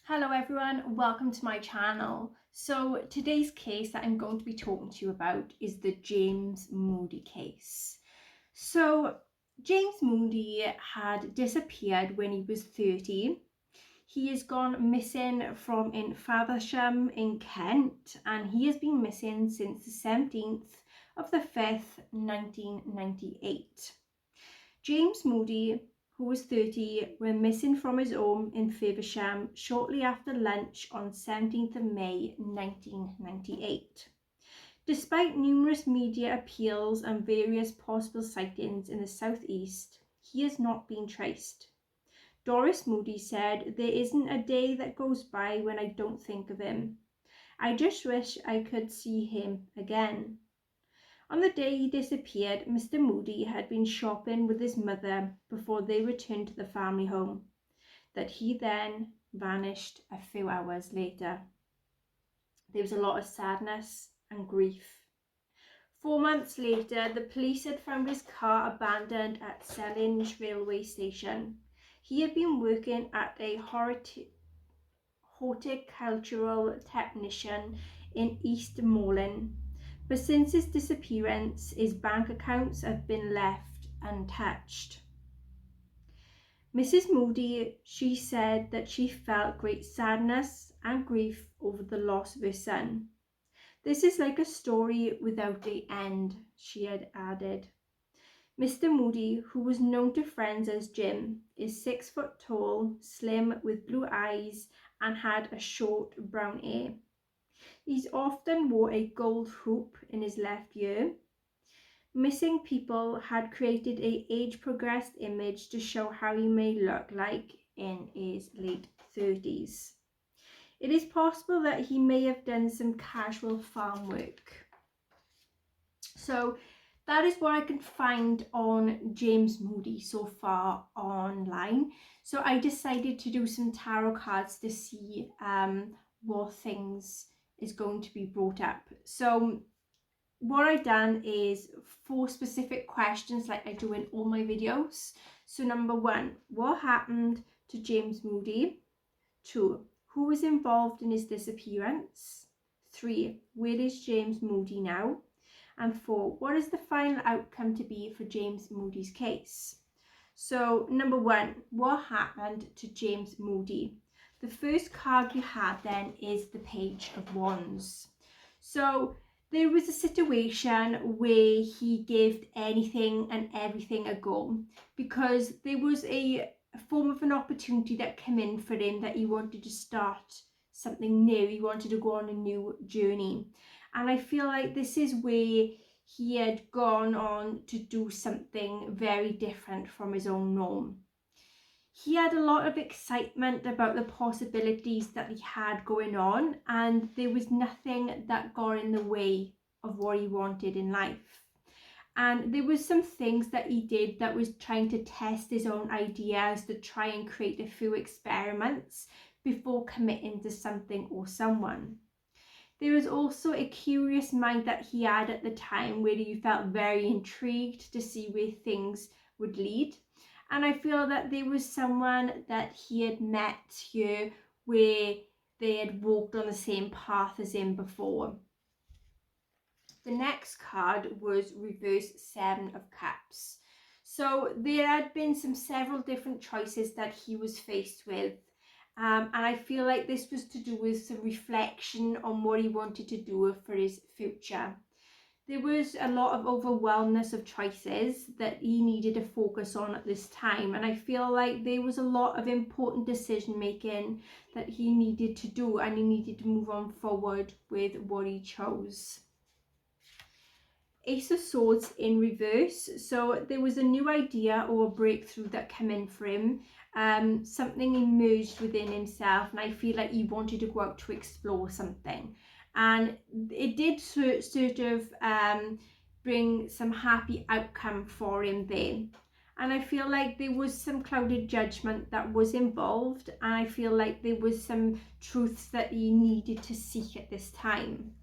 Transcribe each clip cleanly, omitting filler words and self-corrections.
Hello everyone, welcome to my channel. So today's case that I'm going to be talking to you about is the James Moodie case. So James Moodie had disappeared when he was 30. He has gone missing from in Faversham in Kent, and he has been missing since the 17th of the 5th, 1998. James Moodie, who was 30, went missing from his home in Faversham shortly after lunch on 17th of May 1998. Despite numerous media appeals and various possible sightings in the southeast, he has not been traced. Doris Moodie said, "There isn't a day that goes by when I don't think of him. I just wish I could see him again." On the day he disappeared, Mr. Moodie had been shopping with his mother before they returned to the family home, that he then vanished a few hours later. There was a lot of sadness and grief. 4 months later, the police had found his car abandoned at Sellinge railway station. He had been working at a horticultural technician in Eastmoreland. But since his disappearance, his bank accounts have been left untouched. Mrs. Moodie, she said that she felt great sadness and grief over the loss of her son. "This is like a story without the end," she had added. Mr. Moodie, who was known to friends as Jim, is 6 foot tall, slim with blue eyes, and had a short brown hair. He's often wore a gold hoop in his left ear. Missing People had created a age-progressed image to show how he may look like in his late 30s. It is possible that he may have done some casual farm work. So that is what I can find on James Moodie so far online. So I decided to do some tarot cards to see what things is going to be brought up. So what I've done is 4 specific questions like I do in all my videos. So number 1, what happened to James Moodie? 2, who was involved in his disappearance? 3, where is James Moodie now? And 4, what is the final outcome to be for James Moodie's case? So number 1, what happened to James Moodie? The first card you have then is the Page of Wands. So there was a situation where he gave anything and everything a go, because there was a form of an opportunity that came in for him, that he wanted to start something new. He wanted to go on a new journey. And I feel like this is where he had gone on to do something very different from his own norm. He had a lot of excitement about the possibilities that he had going on, and there was nothing that got in the way of what he wanted in life. And there was some things that he did that was trying to test his own ideas, to try and create a few experiments before committing to something or someone. There was also a curious mind that he had at the time, where he felt very intrigued to see where things would lead. And I feel that there was someone that he had met here where they had walked on the same path as him before. The next card was reverse 7 of Cups. So there had been several different choices that he was faced with. And I feel like this was to do with some reflection on what he wanted to do for his future. There was a lot of overwhelmness of choices that he needed to focus on at this time. And I feel like there was a lot of important decision making that he needed to do, and he needed to move on forward with what he chose. Ace of Swords in reverse. So there was a new idea or a breakthrough that came in for him. Something emerged within himself, and I feel like he wanted to go out to explore something. And it did sort of bring some happy outcome for him there. And I feel like there was some clouded judgment that was involved, and I feel like there was some truths that he needed to seek at this time.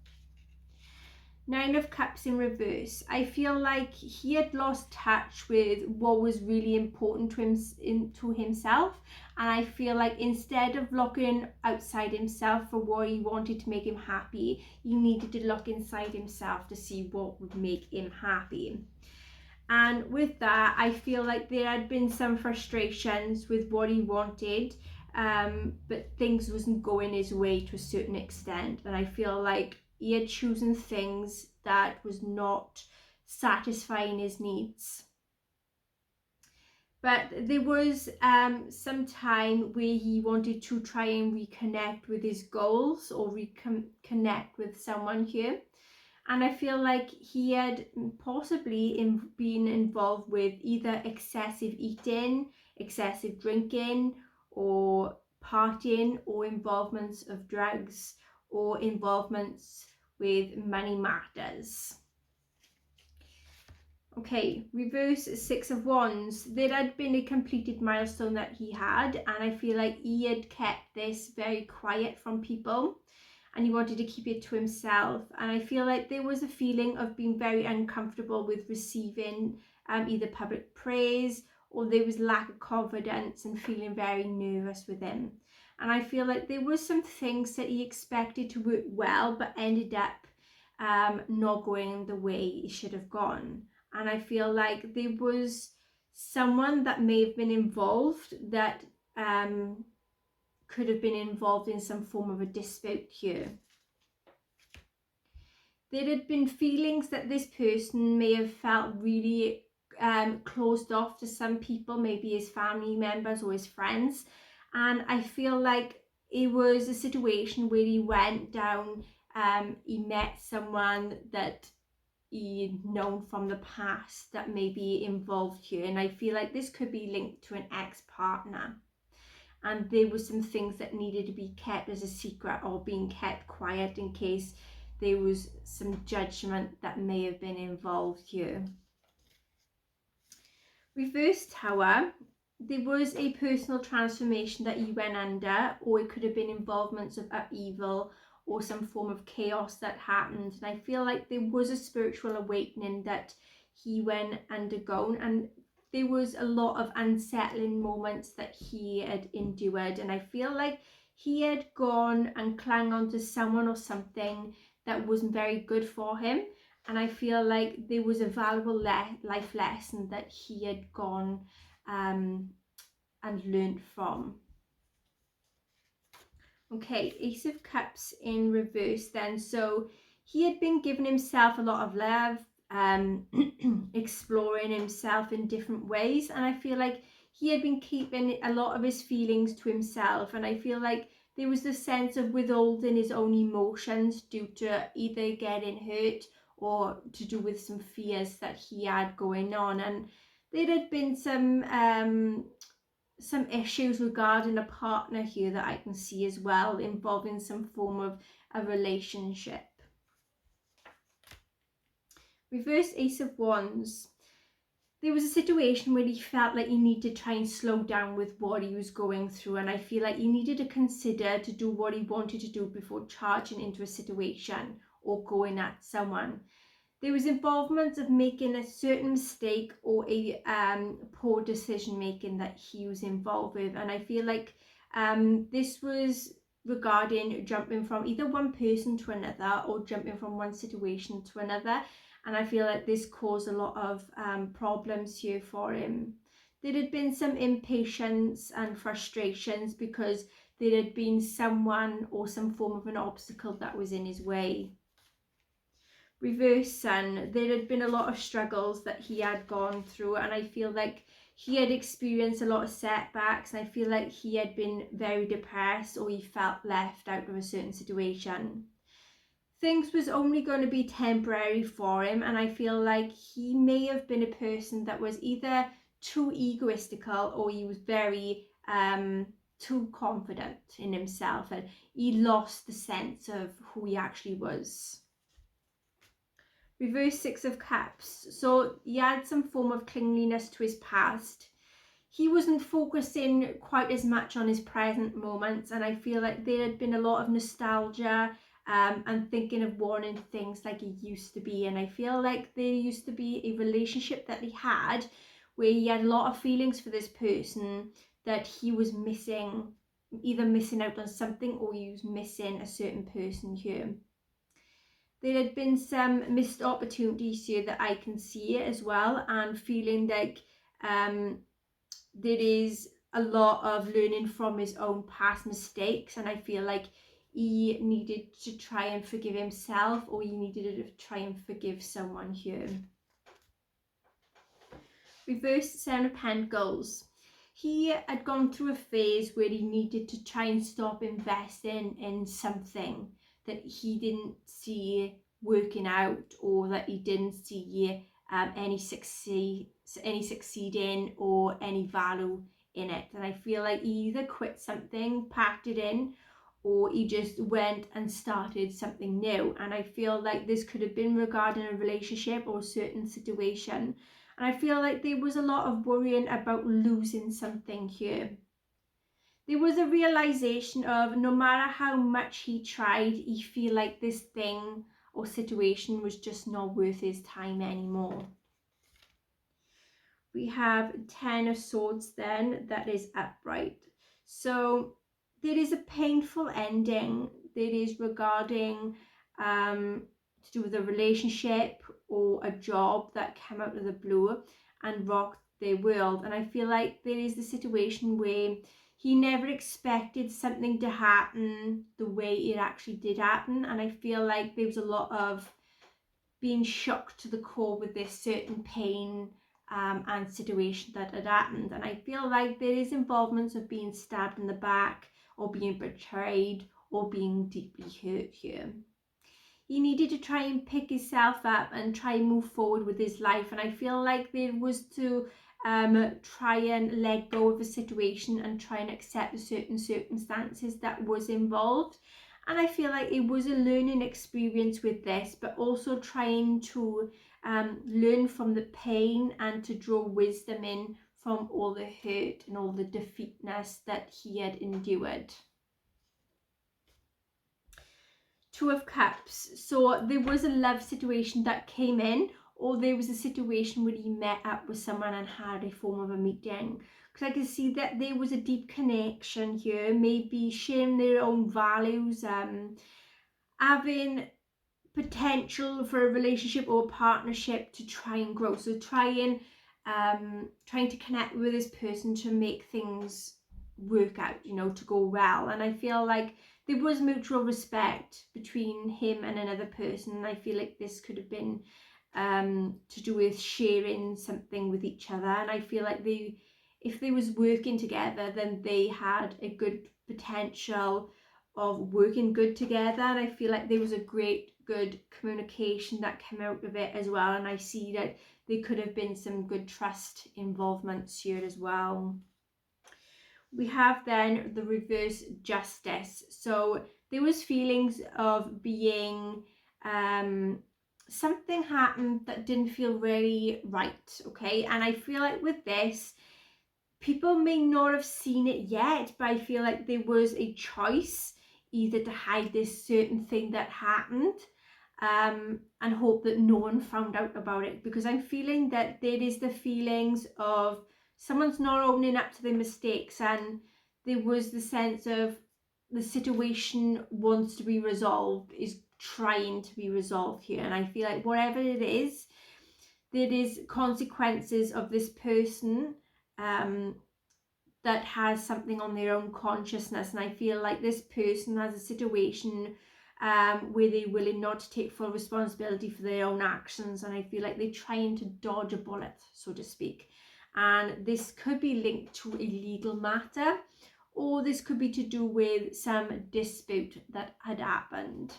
Nine of Cups in reverse. I feel like he had lost touch with what was really important to himself, and I feel like instead of looking outside himself for what he wanted to make him happy, he needed to look inside himself to see what would make him happy. And with that, I feel like there had been some frustrations with what he wanted, but things wasn't going his way to a certain extent. And I feel like he had chosen things that was not satisfying his needs. But there was some time where he wanted to try and reconnect with his goals or reconnect with someone here. And I feel like he had possibly been involved with either excessive eating, excessive drinking, or partying, or involvements of drugs, or involvements with money matters. Okay, reverse Six of Wands. There had been a completed milestone that he had, and I feel like he had kept this very quiet from people, and he wanted to keep it to himself. And I feel like there was a feeling of being very uncomfortable with receiving either public praise, or there was lack of confidence and feeling very nervous with him. And I feel like there was some things that he expected to work well, but ended up not going the way it should have gone. And I feel like there was someone that may have been involved that could have been involved in some form of a dispute here. There had been feelings that this person may have felt really closed off to some people, maybe his family members or his friends. And I feel like it was a situation where he went down, he met someone that he'd known from the past that may be involved here. And I feel like this could be linked to an ex-partner. And there were some things that needed to be kept as a secret or being kept quiet in case there was some judgment that may have been involved here. Reverse Tower. There was a personal transformation that he went under, or it could have been involvements of upheaval or some form of chaos that happened. And I feel like there was a spiritual awakening that he went undergone, and there was a lot of unsettling moments that he had endured. And I feel like he had gone and clung on to someone or something that wasn't very good for him. And I feel like there was a valuable life lesson that he had gone and learned from. Okay, Ace of Cups in reverse then. So he had been giving himself a lot of love, exploring himself in different ways. And I feel like he had been keeping a lot of his feelings to himself. And I feel like there was this sense of withholding his own emotions due to either getting hurt or to do with some fears that he had going on. And there had been some issues regarding a partner here that I can see as well, involving some form of a relationship. Reverse Ace of Wands. There was a situation where he felt like he needed to try and slow down with what he was going through, and I feel like he needed to consider to do what he wanted to do before charging into a situation or going at someone. There was involvement of making a certain mistake or a poor decision making that he was involved with, and I feel like this was regarding jumping from either one person to another or jumping from one situation to another. And I feel like this caused a lot of problems here for him. There had been some impatience and frustrations because there had been someone or some form of an obstacle that was in his way. Reverse Sun. There had been a lot of struggles that he had gone through, and I feel like he had experienced a lot of setbacks, and I feel like he had been very depressed or he felt left out of a certain situation. Things was only going to be temporary for him, and I feel like he may have been a person that was either too egoistical or he was very too confident in himself, and he lost the sense of who he actually was. Reverse Six of Cups. So he had some form of clinginess to his past. He wasn't focusing quite as much on his present moments, and I feel like there had been a lot of nostalgia and thinking of wanting things like he used to be. And I feel like there used to be a relationship that he had where he had a lot of feelings for this person that he was missing, either missing out on something or he was missing a certain person here. There had been some missed opportunities here that I can see as well, and feeling like there is a lot of learning from his own past mistakes, and I feel like he needed to try and forgive himself, or he needed to try and forgive someone here. Reverse Seven of Pentacles. He had gone through a phase where he needed to try and stop investing in something that he didn't see working out, or that he didn't see any succeeding or any value in it. And I feel like he either quit something, packed it in, or he just went and started something new. And I feel like this could have been regarding a relationship or a certain situation. And I feel like there was a lot of worrying about losing something here. There was a realization of no matter how much he tried, he feel like this thing or situation was just not worth his time anymore. We have 10 of Swords then, that is upright. So there is a painful ending that is regarding to do with a relationship or a job that came out of the blue and rocked their world. And I feel like there is the situation where he never expected something to happen the way it actually did happen. And I feel like there was a lot of being shocked to the core with this certain pain and situation that had happened. And I feel like there is involvements of being stabbed in the back, or being betrayed, or being deeply hurt here. He needed to try and pick himself up and try and move forward with his life. And I feel like there was to try and let go of a situation and try and accept the certain circumstances that was involved. And I feel like it was a learning experience with this, but also trying to learn from the pain and to draw wisdom in from all the hurt and all the defeatness that he had endured. Two of Cups. So there was a love situation that came in, or there was a situation where he met up with someone and had a form of a meeting. Because I can see that there was a deep connection here, maybe sharing their own values, having potential for a relationship or partnership to try and grow. So trying to connect with this person to make things work out, to go well. And I feel like there was mutual respect between him and another person. And I feel like this could have been to do with sharing something with each other. And I feel like if they was working together, then they had a good potential of working good together. And I feel like there was a good communication that came out of it as well. And I see that there could have been some good trust involvements here as well. We have then the reverse Justice. So there was feelings of being something happened that didn't feel really right, okay? And I feel like with this, people may not have seen it yet, but I feel like there was a choice either to hide this certain thing that happened and hope that no one found out about it. Because I'm feeling that there is the feelings of someone's not owning up to their mistakes, and there was the sense of the situation wants to be resolved, is trying to be resolved here. And I feel like whatever it is, there is consequences of this person that has something on their own consciousness. And I feel like this person has a situation where they're willing not to take full responsibility for their own actions. And I feel like they're trying to dodge a bullet, so to speak. And this could be linked to a legal matter, or this could be to do with some dispute that had happened.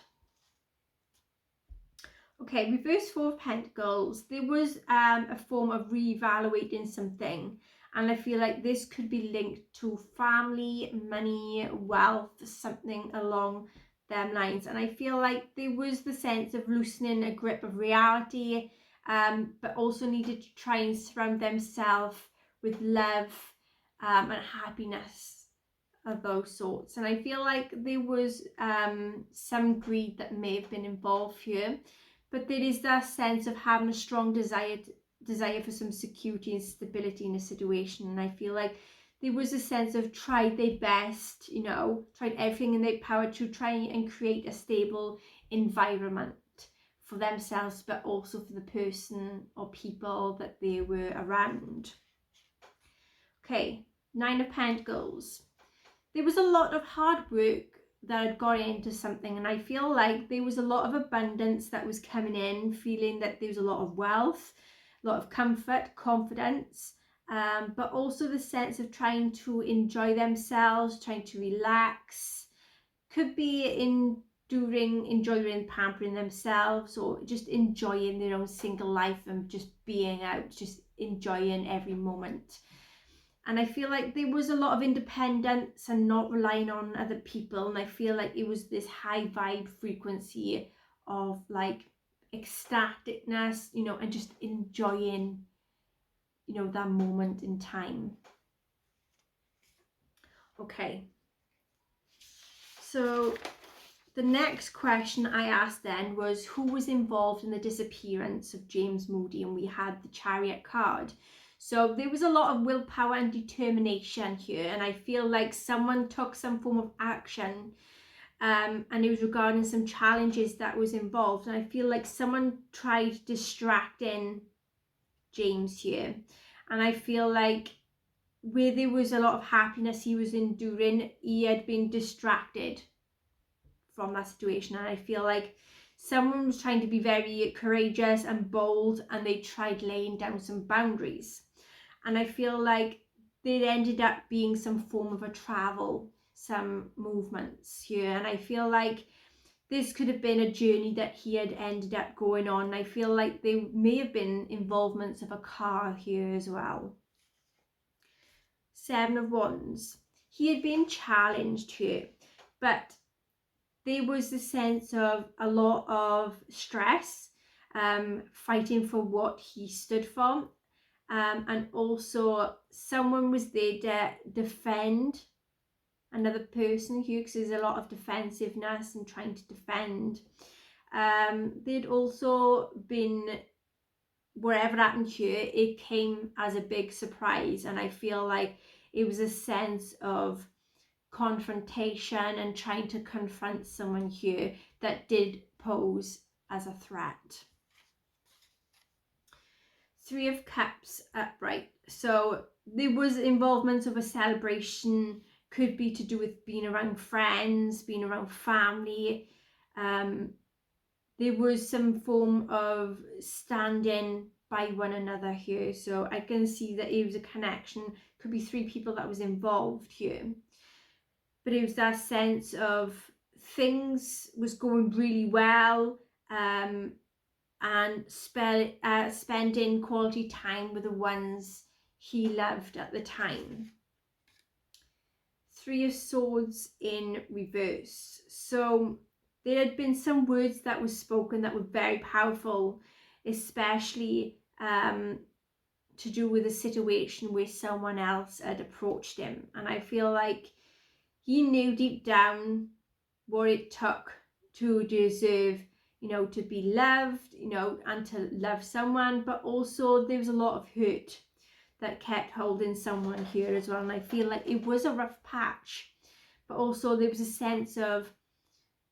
Okay, reverse Four of Pentacles. There was a form of reevaluating something. And I feel like this could be linked to family, money, wealth, something along them lines. And I feel like there was the sense of loosening a grip of reality, but also needed to try and surround themselves with love and happiness of those sorts. And I feel like there was some greed that may have been involved here, but there is that sense of having a strong desire for some security and stability in a situation. And I feel like there was a sense of tried their best, tried everything in their power to try and create a stable environment for themselves, but also for the person or people that they were around. Okay, Nine of Pentacles. There was a lot of hard work that had got into something, and I feel like there was a lot of abundance that was coming in, feeling that there was a lot of wealth, a lot of comfort, confidence, but also the sense of trying to enjoy themselves, trying to relax. Could be enjoying pampering themselves, or just enjoying their own single life and just being out, just enjoying every moment. And I feel like there was a lot of independence and not relying on other people. And I feel like it was this high vibe frequency of like ecstaticness, and just enjoying, that moment in time. Okay. So the next question I asked then was, who was involved in the disappearance of James Moodie? And we had the Chariot card. So there was a lot of willpower and determination here, and I feel like someone took some form of action, and it was regarding some challenges that was involved. And I feel like someone tried distracting James here, and I feel like where there was a lot of happiness he was enduring, he had been distracted from that situation. And I feel like someone was trying to be very courageous and bold, and they tried laying down some boundaries. And I feel like there ended up being some form of a travel, some movements here. And I feel like this could have been a journey that he had ended up going on. I feel like there may have been involvements of a car here as well. Seven of Wands. He had been challenged here, but there was the sense of a lot of stress, fighting for what he stood for. And also someone was there to defend another person here, because there's a lot of defensiveness and trying to defend. There'd also been, whatever happened here, it came as a big surprise, and I feel like it was a sense of confrontation and trying to confront someone here that did pose as a threat. Three of Cups upright. So there was involvement of a celebration, could be to do with being around friends, being around family. There was some form of standing by one another here. So I can see that it was a connection, could be three people that was involved here. But it was that sense of things was going really well, and spending quality time with the ones he loved at the time. Three of Swords in reverse. So there had been some words that were spoken that were very powerful, especially to do with a situation where someone else had approached him. And I feel like he knew deep down what it took to deserve, to be loved, and to love someone. But also there was a lot of hurt that kept holding someone here as well. And I feel like it was a rough patch, but also there was a sense of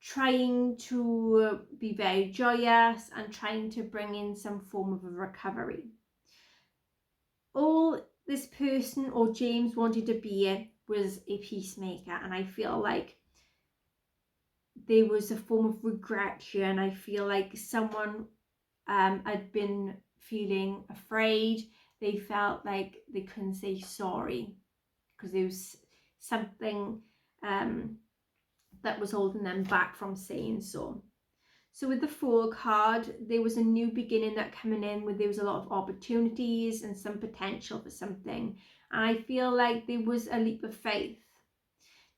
trying to be very joyous and trying to bring in some form of a recovery. All this person or James wanted to be was a peacemaker, and I feel like there was a form of regret here, and I feel like someone had been feeling afraid. They felt like they couldn't say sorry because there was something that was holding them back from saying so. So with the Fool card, there was a new beginning that coming in, where there was a lot of opportunities and some potential for something. And I feel like there was a leap of faith.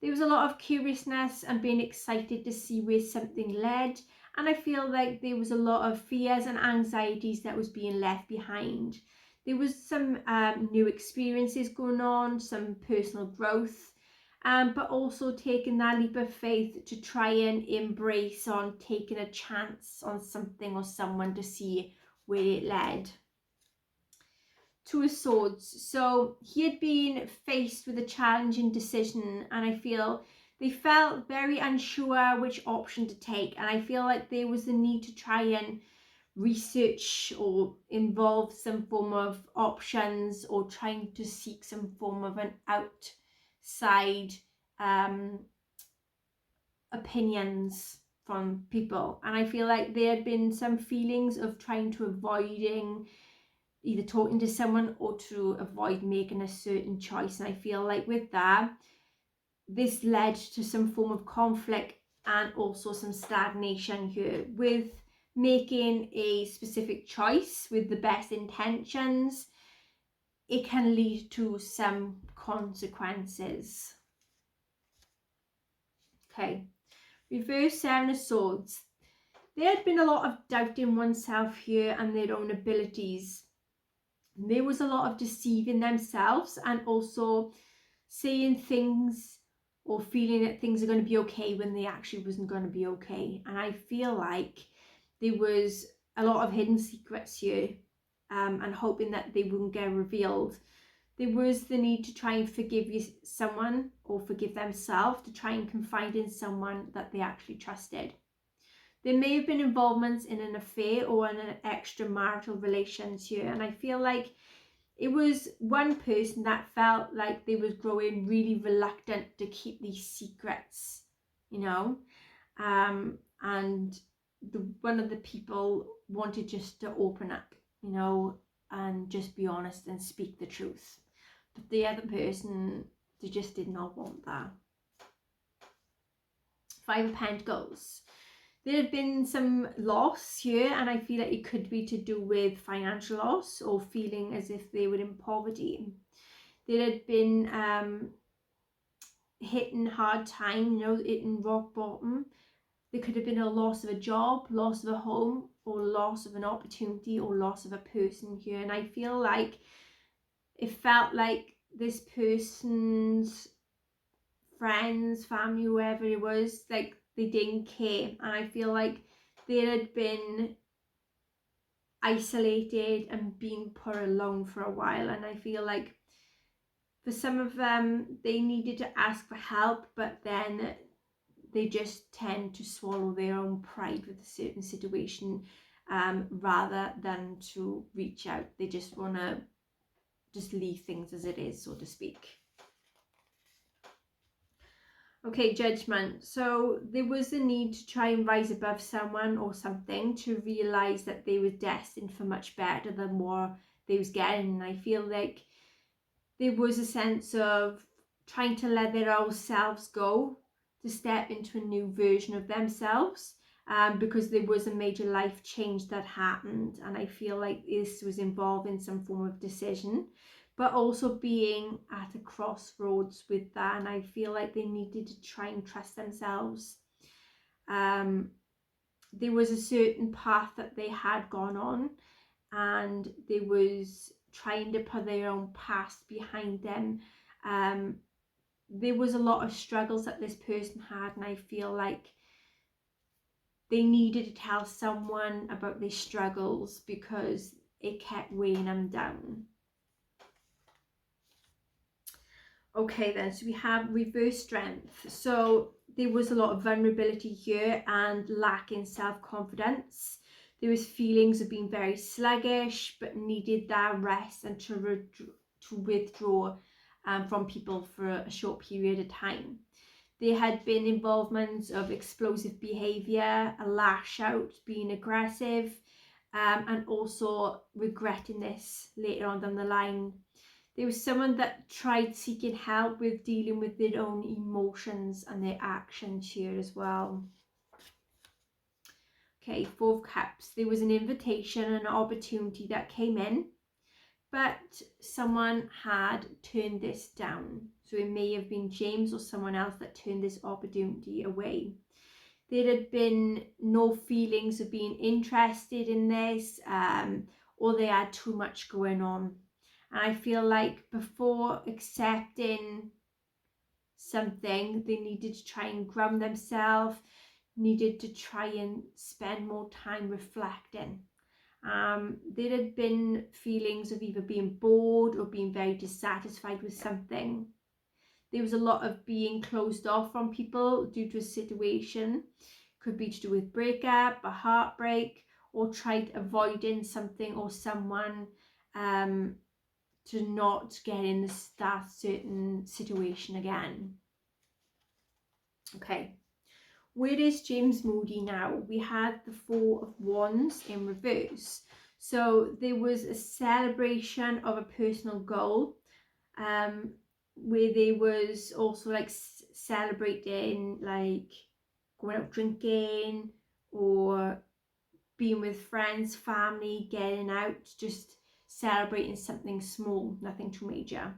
There was a lot of curiousness and being excited to see where something led. And I feel like there was a lot of fears and anxieties that was being left behind. There was some new experiences going on, some personal growth. but also taking that leap of faith to try and embrace on taking a chance on something or someone to see where it led. Two of Swords. So he had been faced with a challenging decision, and I feel they felt very unsure which option to take, and I feel like there was the need to try and research or involve some form of options, or trying to seek some form of an outside opinions from people. And I feel like there had been some feelings of trying to avoiding either talking to someone or to avoid making a certain choice. And I feel like with that, this led to some form of conflict and also some stagnation here with making a specific choice with the best intentions. It can lead to some consequences. Okay, reverse Seven of Swords. There had been a lot of doubt in oneself here and their own abilities. There was a lot of deceiving themselves and also saying things or feeling that things are going to be okay when they actually wasn't going to be okay. And I feel like there was a lot of hidden secrets here, and hoping that they wouldn't get revealed. There was the need to try and forgive someone or forgive themselves, to try and confide in someone that they actually trusted. There may have been involvements in an affair or in an extramarital relations here, and I feel like it was one person that felt like they was growing really reluctant to keep these secrets, you know, and one of the people wanted just to open up, you know, and just be honest and speak the truth. But the other person, they just did not want that. Five of Pentacles. There had been some loss here, and I feel like it could be to do with financial loss or feeling as if they were in poverty. There had been hitting hard time, you know, hitting rock bottom. There could have been a loss of a job, loss of a home, or loss of an opportunity, or loss of a person here. And I feel like it felt like this person's friends, family, whoever it was, like they didn't care. And I feel like they had been isolated and being put alone for a while. And I feel like for some of them, they needed to ask for help, but then they just tend to swallow their own pride with a certain situation, rather than to reach out. They just want to just leave things as it is, so to speak. Okay, Judgment. So there was a need to try and rise above someone or something, to realise that they were destined for much better than what they was getting. And I feel like there was a sense of trying to let their old selves go, to step into a new version of themselves, because there was a major life change that happened. And I feel like this was involving some form of decision, but also being at a crossroads with that. And I feel like they needed to try and trust themselves. There was a certain path that they had gone on, and there was trying to put their own past behind them. There was a lot of struggles that this person had, and I feel like they needed to tell someone about their struggles because it kept weighing them down. Okay then, so we have reverse strength. So there was a lot of vulnerability here and lack in self-confidence. There was feelings of being very sluggish, but needed that rest and to withdraw from people for a short period of time. There had been involvements of explosive behaviour, a lash out, being aggressive, and also regretting this later on down the line. There was someone that tried seeking help with dealing with their own emotions and their actions here as well. Okay, Four of Cups. There was an invitation and an opportunity that came in, but someone had turned this down. So it may have been James or someone else that turned this opportunity away. There had been no feelings of being interested in this, or they had too much going on. And I feel like before accepting something, they needed to try and ground themselves, needed to try and spend more time reflecting. There had been feelings of either being bored or being very dissatisfied with something. There was a lot of being closed off from people due to a situation. Could be to do with breakup, a heartbreak, or tried avoiding something or someone to not get in that certain situation again. Okay, where is James Moodie now? We had the Four of Wands in reverse. So there was a celebration of a personal goal, where there was also like celebrating, like going out drinking or being with friends, family, getting out, just celebrating something small, nothing too major.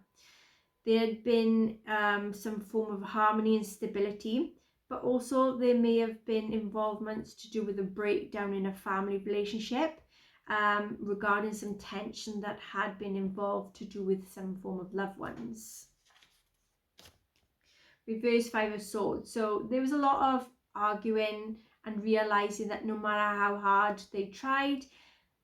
There had been some form of harmony and stability, but also there may have been involvements to do with a breakdown in a family relationship, regarding some tension that had been involved to do with some form of loved ones. Reverse Five of Swords. So there was a lot of arguing and realizing that no matter how hard they tried,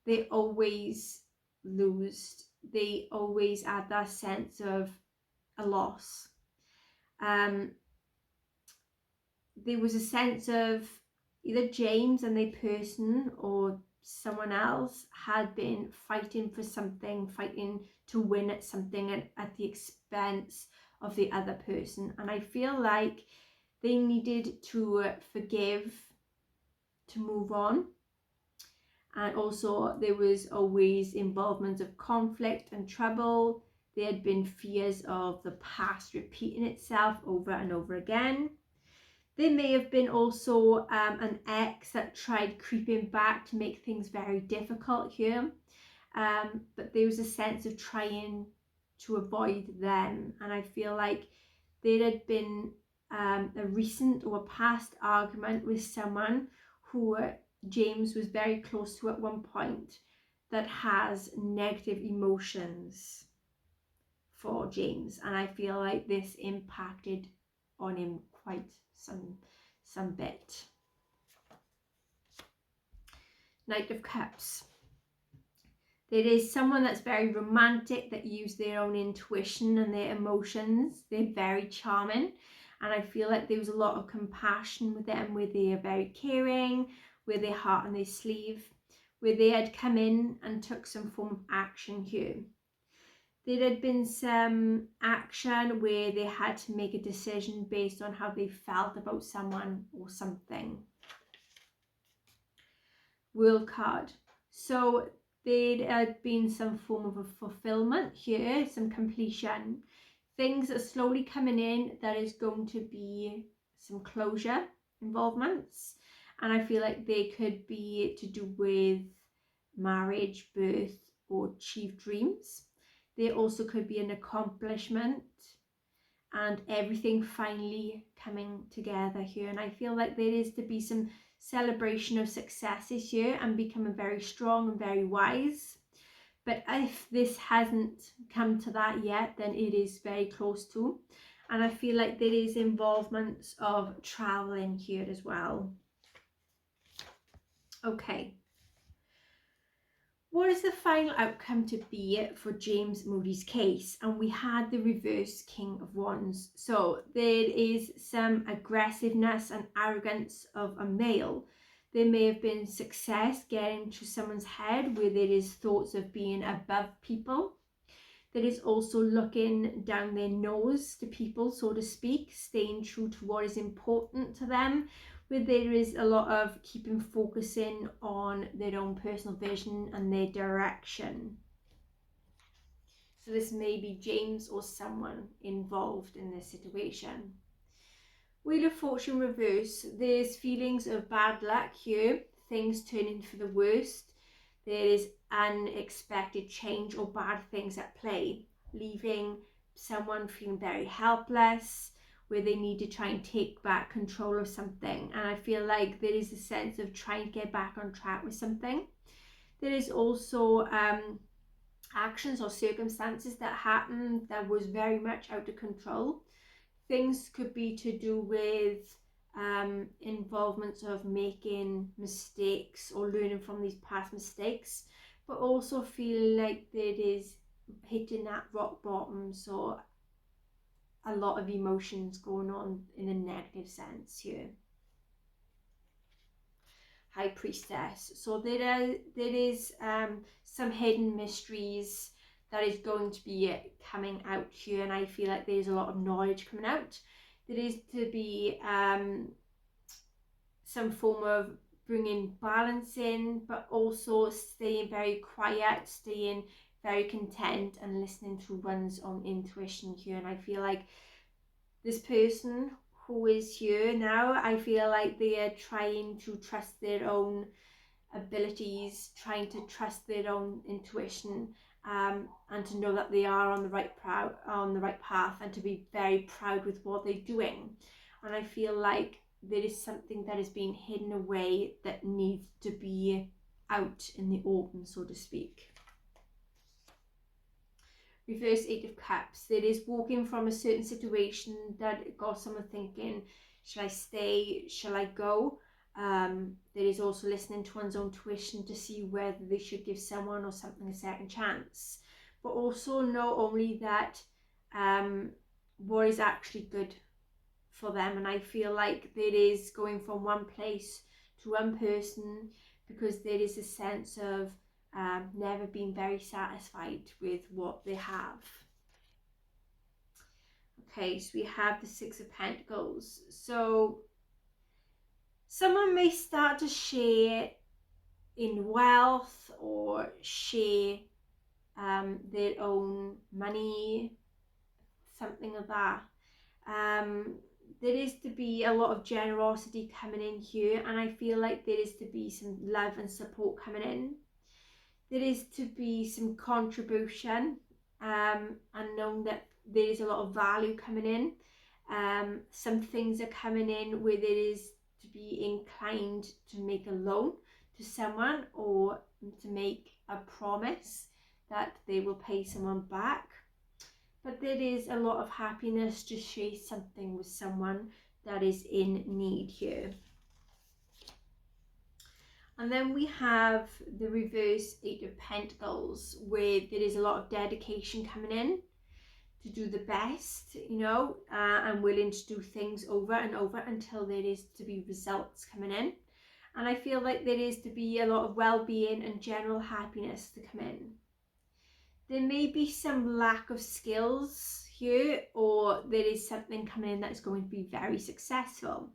they always lose. They always had that sense of a loss. There was a sense of either James and the person or someone else had been fighting for something, fighting to win at something at the expense of the other person. And I feel like they needed to forgive to move on. And also there was always involvement of conflict and trouble. There had been fears of the past repeating itself over and over again. There may have been also an ex that tried creeping back to make things very difficult here. But there was a sense of trying to avoid them. And I feel like there had been a recent or a past argument with someone who James was very close to at one point that has negative emotions for James. And I feel like this impacted on him quite some bit. Knight of Cups. There is someone that's very romantic, that use their own intuition and their emotions. They're very charming, and I feel like there was a lot of compassion with them, where they are very caring, with their heart on their sleeve, where they had come in and took some form of action here. There had been some action where they had to make a decision based on how they felt about someone or something. World card. So there had been some form of a fulfillment here, some completion. Things are slowly coming in. That is going to be some closure involvements. And I feel like they could be to do with marriage, birth, or achieved dreams. There also could be an accomplishment and everything finally coming together here. And I feel like there is to be some celebration of successes here and becoming very strong and very wise. But if this hasn't come to that yet, then it is very close to. And I feel like there is involvement of traveling here as well. Okay. What is the final outcome to be for James Moodie's case? And we had the reverse King of Wands. So there is some aggressiveness and arrogance of a male. There may have been success getting to someone's head where there is thoughts of being above people. There is also looking down their nose to people, so to speak, staying true to what is important to them, where there is a lot of focusing on their own personal vision and their direction. So this may be James or someone involved in this situation. Wheel of Fortune reverse. There's feelings of bad luck here, things turning for the worst. There is unexpected change or bad things at play, leaving someone feeling very helpless, where they need to try and take back control of something. And I feel like there is a sense of trying to get back on track with something. There is also actions or circumstances that happened that was very much out of control. things could be to do with involvements of making mistakes or learning from these past mistakes, but also feeling like it is hitting that rock bottom. So a lot of emotions going on in a negative sense here. High Priestess. So there is some hidden mysteries that is going to be coming out here, and I feel like there's a lot of knowledge coming out. There is to be some form of bringing balance in, but also staying very quiet, staying very content, and listening to one's own intuition here. And I feel like this person who is here now, I feel like they are trying to trust their own abilities, trying to trust their own intuition, and to know that they are on the right path, and to be very proud with what they're doing. And I feel like there is something that is being hidden away that needs to be out in the open, so to speak. Reverse Eight of Cups. There is walking from a certain situation that got someone thinking, should I stay? Shall I go? There is also listening to one's own intuition to see whether they should give someone or something a second chance. But also know only that what is actually good for them. And I feel like there is going from one place to one person, because there is a sense of never being very satisfied with what they have. Okay, so we have the Six of Pentacles. So someone may start to share in wealth or share their own money, something of that. There is to be a lot of generosity coming in here, and I feel like there is to be some love and support coming in. There is to be some contribution, and knowing that there is a lot of value coming in. Some things are coming in where there is to be inclined to make a loan to someone, or to make a promise that they will pay someone back. But there is a lot of happiness to share something with someone that is in need here. And then we have the reverse Eight of Pentacles, where there is a lot of dedication coming in to do the best, and willing to do things over and over until there is to be results coming in. And I feel like there is to be a lot of well-being and general happiness to come in. There may be some lack of skills here, or there is something coming in that is going to be very successful.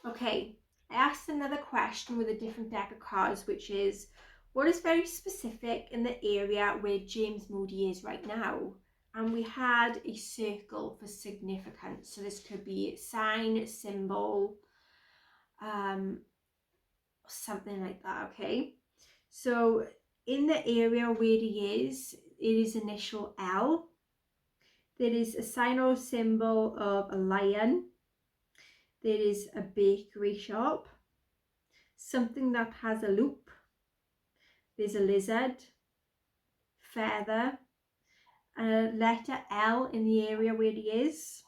Okay, I asked another question with a different deck of cards, which is, what is very specific in the area where James Moodie is right now? And we had a circle for significance. So this could be sign, symbol, something like that, okay? So in the area where he is, it is initial L. There is a sign or symbol of a lion. There is a bakery shop, something that has a loop. There's a lizard, feather, a letter L in the area where he is.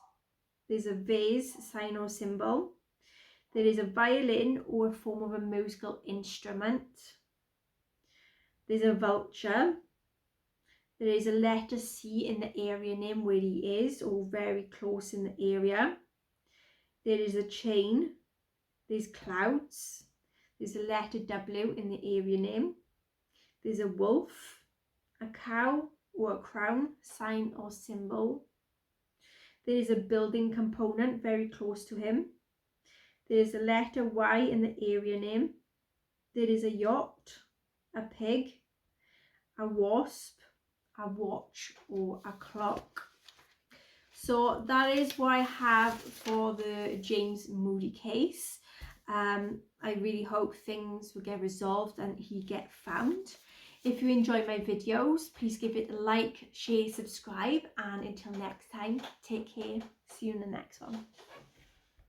There's a vase, sign or symbol. There is a violin or a form of a musical instrument. There's a vulture. There is a letter C in the area name where he is, or very close in the area. There is a chain. There's clouds. There's a letter W in the area name. There's a wolf, a cow or a crown, sign or symbol. There is a building component very close to him. There is a letter Y in the area name. There is a yacht, a pig, a wasp, a watch or a clock. So that is what I have for the James Moodie case. I really hope things will get resolved and he get found. If you enjoy my videos, please give it a like, share, subscribe, and until next time, take care. See you in the next one.